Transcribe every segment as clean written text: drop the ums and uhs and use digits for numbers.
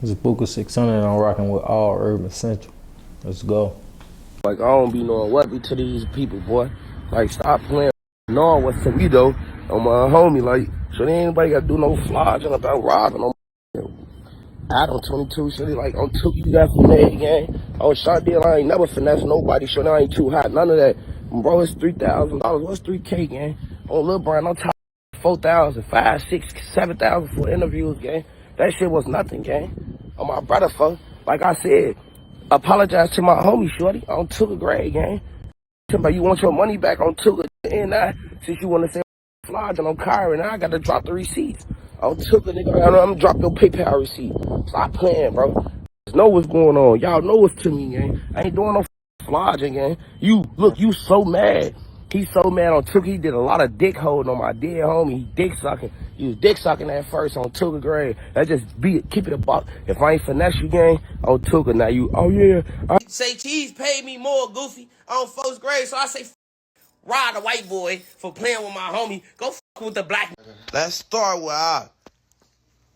It's a Booker 600. I'm rocking with all urban essential. Let's go. Like, I don't be knowing what be to these people, boy. Like, stop playing. Knowing what's to me, though. On my homie, like, so there ain't anybody got to do no flogging about robbing on Adam22, so they like, on took you got finesse, gang. On shot deal, I ain't never finesse nobody, so I ain't too hot. None of that. Bro, it's $3,000. What's 3K, gang? On Lil Brian, I'm top 4,000, 5, 6, 7,000 for interviews, gang. That shit was nothing, gang. On my brother, folks. Like I said, apologize to my homie, shorty. On took a grade, gang. Somebody, you want your money back on took and since you want to say flogging on Kyrie, and I got to drop the receipts. I took a nigga, I'm gonna drop your PayPal receipt. Stop playing, bro. Just know what's going on. Y'all know what's to me, gang. I ain't doing no flogging, gang. You so mad. He's so mad on Took. He did a lot of dick holding on my dead homie. He dick sucking. He was dick sucking at first on Tuka grade. That just keep it a buck. If I ain't finesse you, gang, on Tuka, now you, oh yeah. Say Cheese paid me more, Goofy, on first grade, so I say ride a white boy for playing with my homie. Go with the black. Let's start with I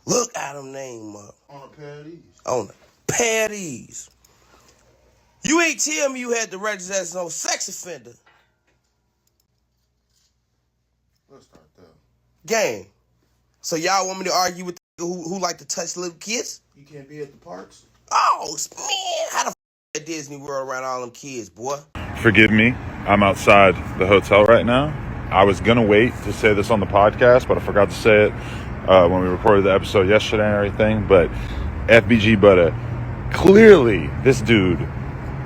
look Adam name up. On a pair of these. On a pair of these. You ain't tell me you had to register as no sex offender. Let's start there. Gang. So y'all want me to argue with the who like to touch little kids? You can't be at the parks? Oh, man, how the at Disney World around all them kids, boy? Forgive me, I'm outside the hotel right now. I was gonna wait to say this on the podcast, but I forgot to say it when we recorded the episode yesterday and everything. But FBG Butta, clearly this dude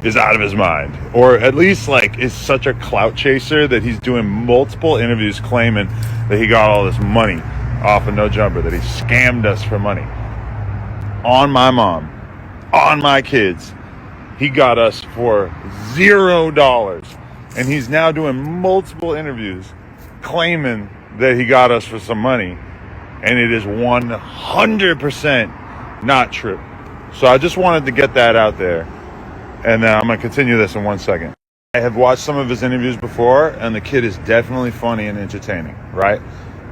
is out of his mind, or at least like is such a clout chaser that he's doing multiple interviews claiming that he got all this money off of No Jumper, that he scammed us for money. On my mom, on my kids, he got us for $0, and he's now doing multiple interviews claiming that he got us for some money, and it is 100% not true. So I just wanted to get that out there, and I'm going to continue this in 1 second. I have watched some of his interviews before, and the kid is definitely funny and entertaining, right?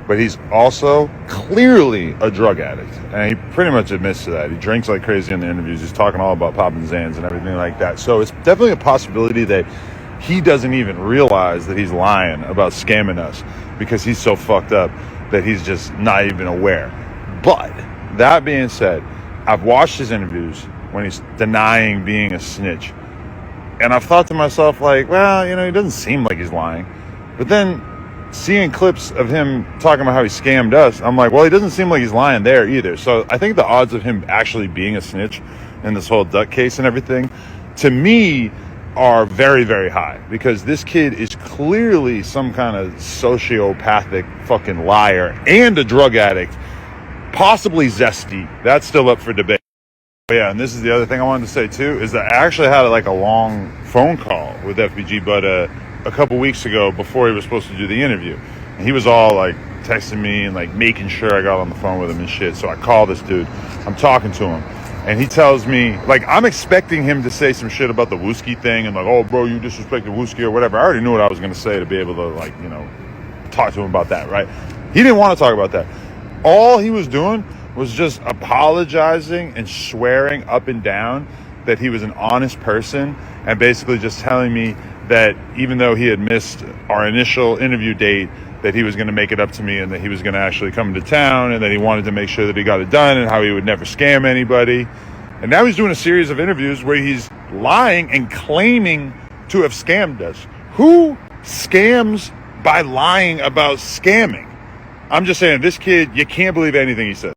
But he's also clearly a drug addict, and he pretty much admits to that. He drinks like crazy in the interviews. He's talking all about popping Zans and everything like that. So it's definitely a possibility that he doesn't even realize that he's lying about scamming us because he's so fucked up that he's just not even aware. But that being said, I've watched his interviews when he's denying being a snitch, and I've thought to myself, like, well, you know, he doesn't seem like he's lying. But then seeing clips of him talking about how he scammed us, I'm like, well, he doesn't seem like he's lying there either. So I think the odds of him actually being a snitch in this whole duck case and everything, to me, are very, very high, because this kid is clearly some kind of sociopathic fucking liar and a drug addict, possibly Zesty. That's still up for debate. But yeah, and this is the other thing I wanted to say too, is that I actually had like a long phone call with FBG Butta a couple weeks ago before he was supposed to do the interview. And he was all like texting me and like making sure I got on the phone with him and shit. So I call this dude, I'm talking to him, and he tells me, like, I'm expecting him to say some shit about the Wooski thing and like, oh bro, you disrespected Wooski or whatever. I already knew what I was going to say to be able to, like, you know, talk to him about that, right? He didn't want to talk about that. All he was doing was just apologizing and swearing up and down that he was an honest person, and basically just telling me that even though he had missed our initial interview date, that he was going to make it up to me, and that he was going to actually come to town, and that he wanted to make sure that he got it done, and how he would never scam anybody. And now he's doing a series of interviews where he's lying and claiming to have scammed us. Who scams by lying about scamming? I'm just saying, this kid, you can't believe anything he says.